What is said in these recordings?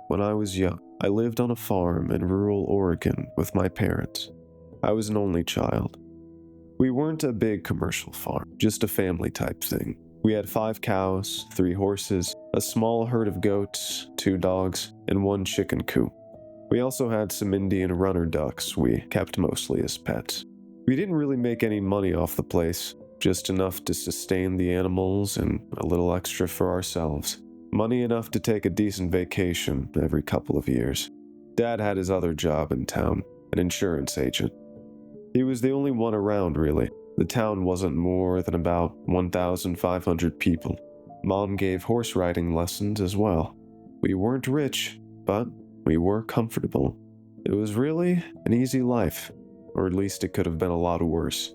When I was young, I lived on a farm in rural Oregon with my parents. I was an only child. We weren't a big commercial farm, just a family type thing. We had 5 cows, 3 horses, a small herd of goats, 2 dogs, and 1 chicken coop. We also had some Indian runner ducks we kept mostly as pets. We didn't really make any money off the place, just enough to sustain the animals and a little extra for ourselves. Money enough to take a decent vacation every couple of years. Dad had his other job in town, an insurance agent. He was the only one around, really. The town wasn't more than about 1,500 people. Mom gave horse riding lessons as well. We weren't rich, but we were comfortable. It was really an easy life, or at least it could have been a lot worse.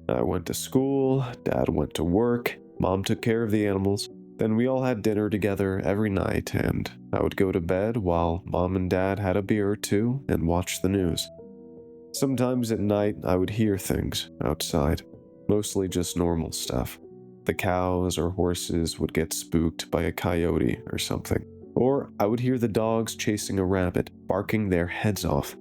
I went to school, Dad went to work, Mom took care of the animals. Then we all had dinner together every night, and I would go to bed while Mom and Dad had a beer or two and watched the news. Sometimes at night, I would hear things outside, mostly just normal stuff. The cows or horses would get spooked by a coyote or something. Or I would hear the dogs chasing a rabbit, barking their heads off.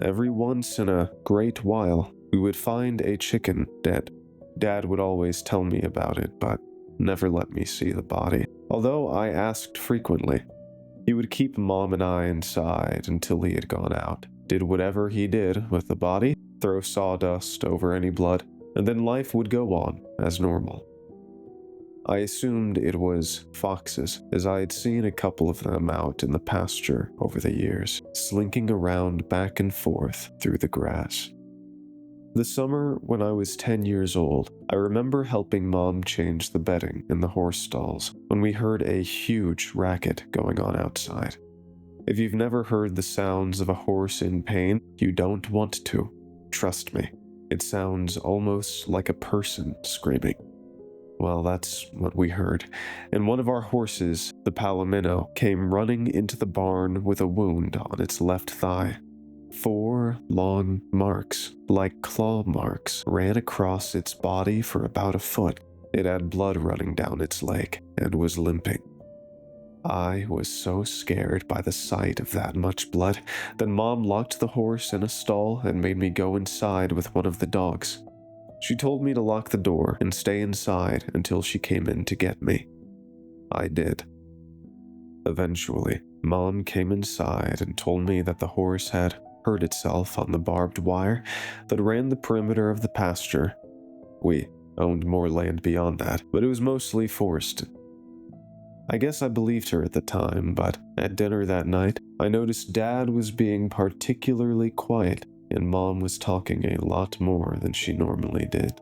Every once in a great while, we would find a chicken dead. Dad would always tell me about it, but never let me see the body. Although I asked frequently, he would keep Mom and I inside until he had gone out, did whatever he did with the body, throw sawdust over any blood, and then life would go on as normal. I assumed it was foxes, as I had seen a couple of them out in the pasture over the years, slinking around back and forth through the grass. The summer when I was 10 years old, I remember helping Mom change the bedding in the horse stalls when we heard a huge racket going on outside. If you've never heard the sounds of a horse in pain, you don't want to. Trust me, it sounds almost like a person screaming. Well, that's what we heard, and one of our horses, the Palomino, came running into the barn with a wound on its left thigh. 4 long marks, like claw marks, ran across its body for about a foot. It had blood running down its leg and was limping. I was so scared by the sight of that much blood that Mom locked the horse in a stall and made me go inside with one of the dogs. She told me to lock the door and stay inside until she came in to get me. I did. Eventually, Mom came inside and told me that the horse had hurt itself on the barbed wire that ran the perimeter of the pasture. We owned more land beyond that, but it was mostly forested. I guess I believed her at the time, but at dinner that night, I noticed Dad was being particularly quiet, and Mom was talking a lot more than she normally did.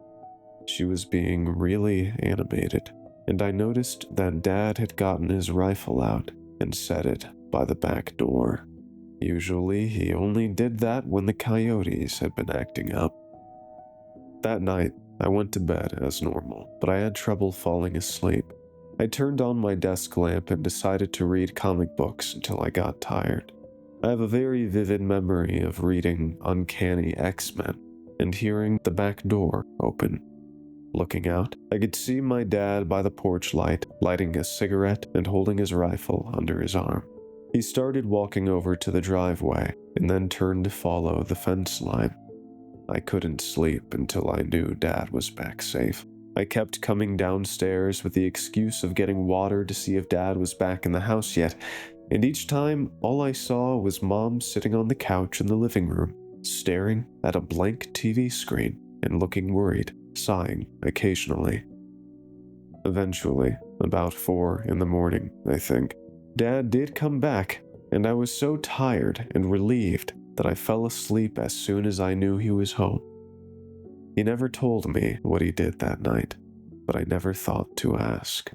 She was being really animated, and I noticed that Dad had gotten his rifle out and set it by the back door. Usually, he only did that when the coyotes had been acting up. That night, I went to bed as normal, but I had trouble falling asleep. I turned on my desk lamp and decided to read comic books until I got tired. I have a very vivid memory of reading Uncanny X-Men and hearing the back door open. Looking out, I could see my dad by the porch light, lighting a cigarette and holding his rifle under his arm. He started walking over to the driveway and then turned to follow the fence line. I couldn't sleep until I knew Dad was back safe. I kept coming downstairs with the excuse of getting water to see if Dad was back in the house yet, and each time all I saw was Mom sitting on the couch in the living room, staring at a blank TV screen and looking worried, sighing occasionally. Eventually, about 4 in the morning, I think, Dad did come back, and I was so tired and relieved that I fell asleep as soon as I knew he was home. He never told me what he did that night, but I never thought to ask.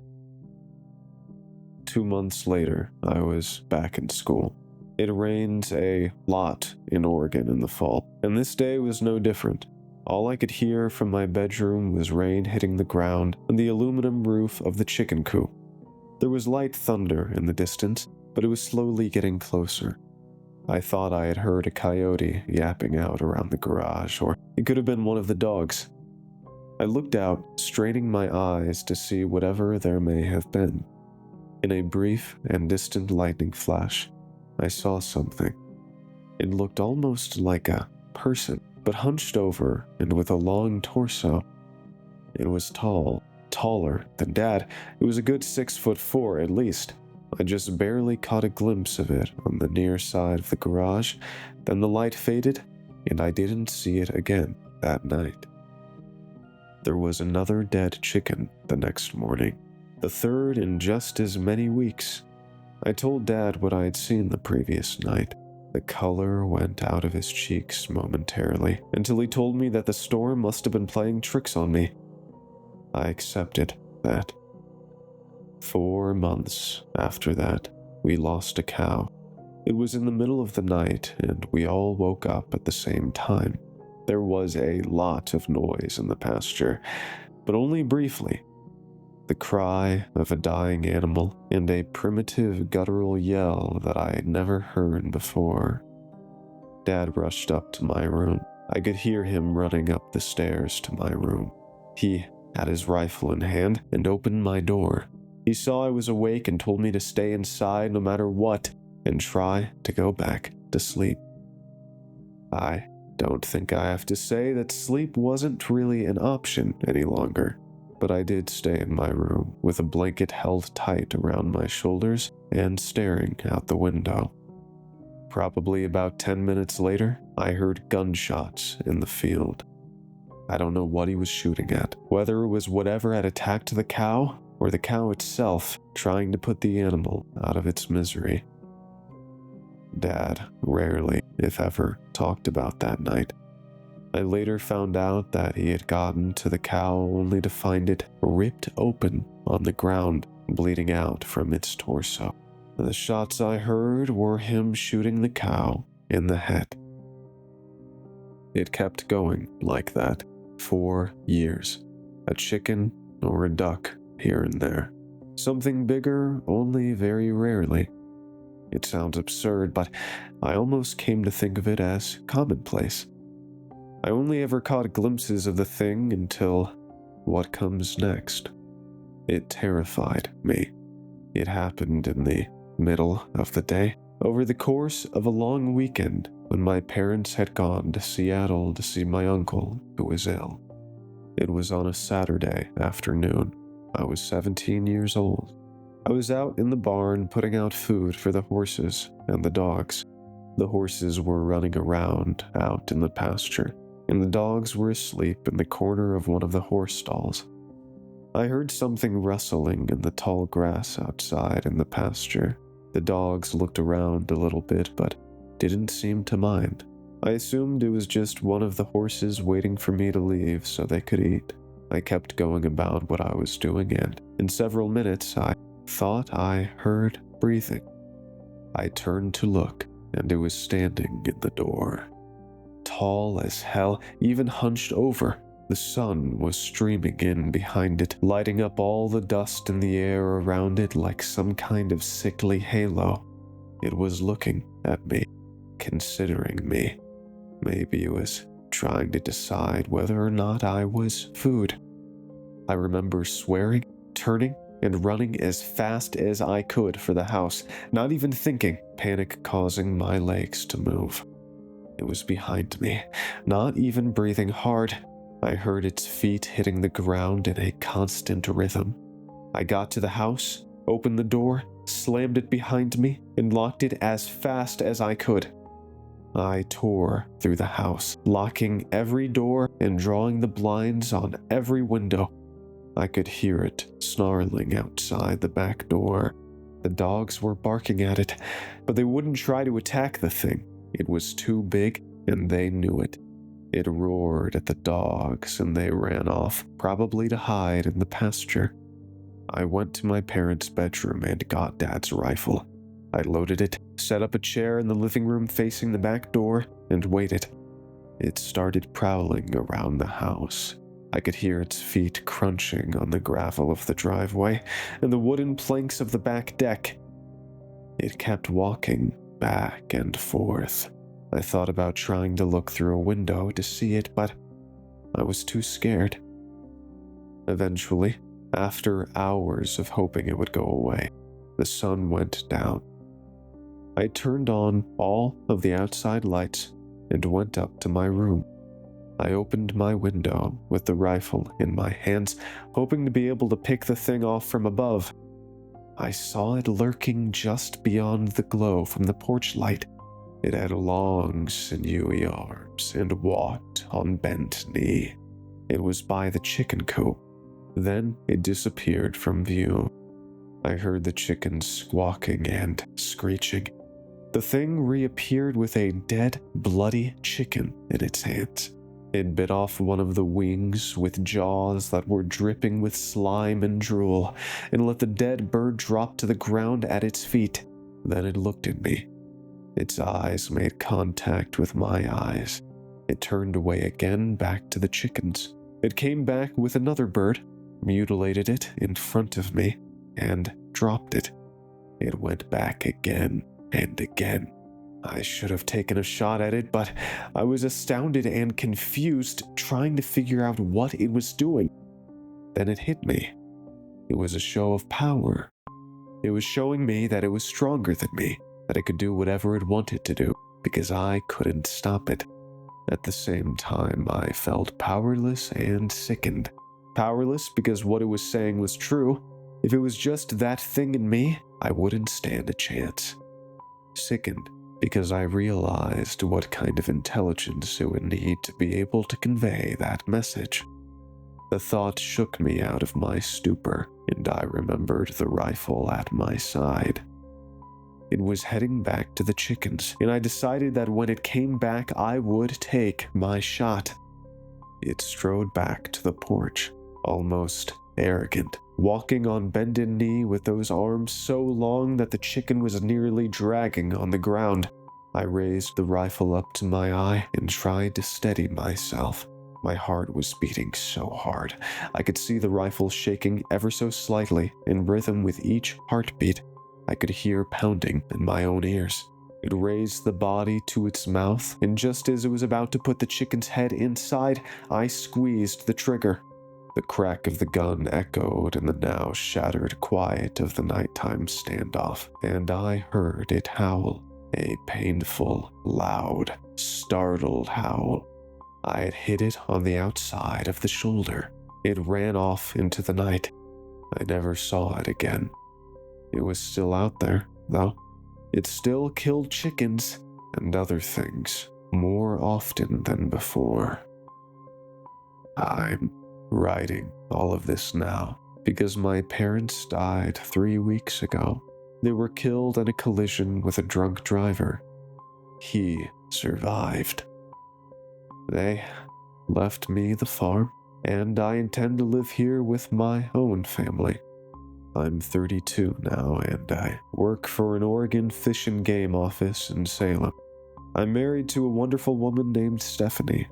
2 months later, I was back in school. It rains a lot in Oregon in the fall, and this day was no different. All I could hear from my bedroom was rain hitting the ground and the aluminum roof of the chicken coop. There was light thunder in the distance, but it was slowly getting closer. I thought I had heard a coyote yapping out around the garage, or it could have been one of the dogs. I looked out, straining my eyes to see whatever there may have been. In a brief and distant lightning flash, I saw something. It looked almost like a person, but hunched over and with a long torso. It was tall, taller than Dad. It was a good 6'4" at least. I just barely caught a glimpse of it on the near side of the garage. Then the light faded, and I didn't see it again that night. There was another dead chicken the next morning, the third in just as many weeks. I told Dad what I had seen the previous night. The color went out of his cheeks momentarily, until he told me that the storm must have been playing tricks on me. I accepted that. 4 months after that, we lost a cow. It was in the middle of the night, and we all woke up at the same time. There was a lot of noise in the pasture, but only briefly. The cry of a dying animal and a primitive guttural yell that I had never heard before. Dad rushed up to my room. I could hear him running up the stairs to my room. He had his rifle in hand and opened my door. He saw I was awake and told me to stay inside no matter what and try to go back to sleep. I don't think I have to say that sleep wasn't really an option any longer, but I did stay in my room with a blanket held tight around my shoulders and staring out the window. Probably about 10 minutes later, I heard gunshots in the field. I don't know what he was shooting at, whether it was whatever had attacked the cow or the cow itself trying to put the animal out of its misery. Dad rarely, if ever, talked about that night. I later found out that he had gotten to the cow only to find it ripped open on the ground, bleeding out from its torso. The shots I heard were him shooting the cow in the head. It kept going like that. 4 years. A chicken or a duck here and there. Something bigger only very rarely. It sounds absurd, but I almost came to think of it as commonplace. I only ever caught glimpses of the thing until what comes next. It terrified me. It happened in the middle of the day, over the course of a long weekend when my parents had gone to Seattle to see my uncle who was ill. It was on a Saturday afternoon. I was 17 years old. I was out in the barn putting out food for the horses and the dogs. The horses were running around out in the pasture, and the dogs were asleep in the corner of one of the horse stalls. I heard something rustling in the tall grass outside in the pasture. The dogs looked around a little bit, but didn't seem to mind. I assumed it was just one of the horses waiting for me to leave so they could eat. I kept going about what I was doing, and in several minutes I thought I heard breathing. I turned to look, and it was standing in the door. Tall as hell, even hunched over. The sun was streaming in behind it, lighting up all the dust in the air around it like some kind of sickly halo. It was looking at me, considering me. Maybe it was trying to decide whether or not I was food. I remember swearing, turning, and running as fast as I could for the house, not even thinking, panic causing my legs to move. It was behind me, not even breathing hard. I heard its feet hitting the ground in a constant rhythm. I got to the house, opened the door, slammed it behind me, and locked it as fast as I could. I tore through the house, locking every door and drawing the blinds on every window. I could hear it snarling outside the back door. The dogs were barking at it, but they wouldn't try to attack the thing. It was too big, and they knew it. It roared at the dogs, and they ran off, probably to hide in the pasture. I went to my parents' bedroom and got Dad's rifle. I loaded it, set up a chair in the living room facing the back door, and waited. It started prowling around the house. I could hear its feet crunching on the gravel of the driveway and the wooden planks of the back deck. It kept walking back and forth. I thought about trying to look through a window to see it, but I was too scared. Eventually, after hours of hoping it would go away, the sun went down. I turned on all of the outside lights and went up to my room. I opened my window with the rifle in my hands, hoping to be able to pick the thing off from above. I saw it lurking just beyond the glow from the porch light. It had long, sinewy arms and walked on bent knee. It was by the chicken coop. Then it disappeared from view. I heard the chickens squawking and screeching. The thing reappeared with a dead, bloody chicken in its hands. It bit off one of the wings with jaws that were dripping with slime and drool, and let the dead bird drop to the ground at its feet. Then it looked at me. Its eyes made contact with my eyes. It turned away again back to the chickens. It came back with another bird, mutilated it in front of me, and dropped it. It went back again and again. I should have taken a shot at it, but I was astounded and confused, trying to figure out what it was doing. Then it hit me. It was a show of power. It was showing me that it was stronger than me, that it could do whatever it wanted to do, because I couldn't stop it. At the same time, I felt powerless and sickened. Powerless because what it was saying was true. If it was just that thing in me, I wouldn't stand a chance. Sickened because I realized what kind of intelligence it would need to be able to convey that message. The thought shook me out of my stupor, and I remembered the rifle at my side. It was heading back to the chickens, and I decided that when it came back, I would take my shot. It strode back to the porch, almost arrogant, walking on bended knee with those arms so long that the chicken was nearly dragging on the ground. I raised the rifle up to my eye and tried to steady myself. My heart was beating so hard. I could see the rifle shaking ever so slightly in rhythm with each heartbeat. I could hear pounding in my own ears. It raised the body to its mouth, and just as it was about to put the chicken's head inside, I squeezed the trigger. The crack of the gun echoed in the now shattered quiet of the nighttime standoff, and I heard it howl. A painful, loud, startled howl. I had hit it on the outside of the shoulder. It ran off into the night. I never saw it again. It was still out there, though. It still killed chickens and other things more often than before. I'm writing all of this now because my parents died 3 weeks ago. They were killed in a collision with a drunk driver. He survived. They left me the farm, and I intend to live here with my own family. I'm 32 now, and I work for an Oregon Fish and Game office in Salem. I'm married to a wonderful woman named Stephanie.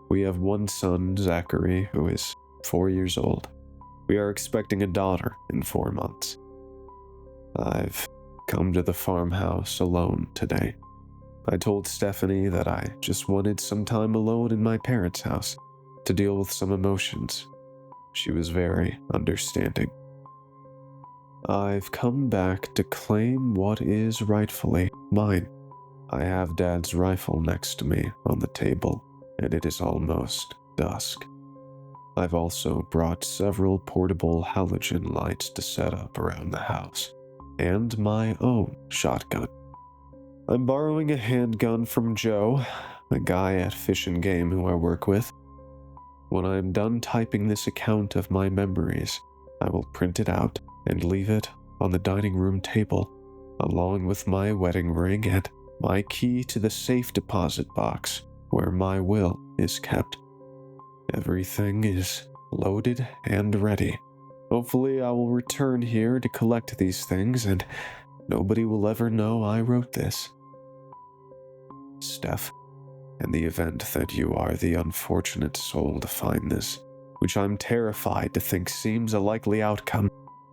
We have one son, Zachary, who is 4 years old. We are expecting a daughter in 4 months. I've come to the farmhouse alone today. I told Stephanie that I just wanted some time alone in my parents' house to deal with some emotions. She was very understanding. I've come back to claim what is rightfully mine. I have Dad's rifle next to me on the table, and it is almost dusk. I've also brought several portable halogen lights to set up around the house, and my own shotgun. I'm borrowing a handgun from Joe, a guy at Fish and Game who I work with. When I'm done typing this account of my memories, I will print it out and leave it on the dining room table, along with my wedding ring and my key to the safe deposit box where my will is kept. Everything is loaded and ready. Hopefully I will return here to collect these things and nobody will ever know I wrote this. Steph, in the event that you are the unfortunate soul to find this, which I'm terrified to think seems a likely outcome,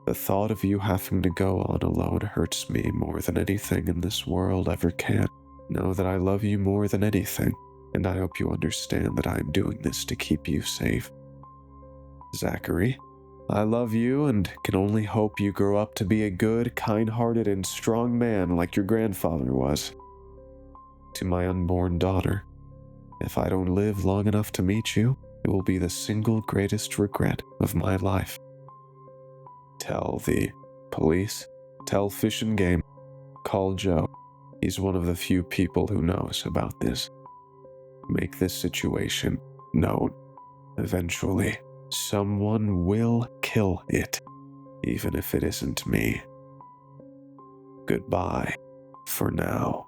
the thought of you having to go on alone hurts me more than anything in this world ever can. Know that I love you more than anything, and I hope you understand that I am doing this to keep you safe. Zachary, I love you and can only hope you grow up to be a good, kind-hearted, and strong man like your grandfather was. To my unborn daughter, if I don't live long enough to meet you, it will be the single greatest regret of my life. Tell the police, tell Fish and Game, call Joe. He's one of the few people who knows about this. Make this situation known. Eventually, someone will kill it, even if it isn't me. Goodbye for now.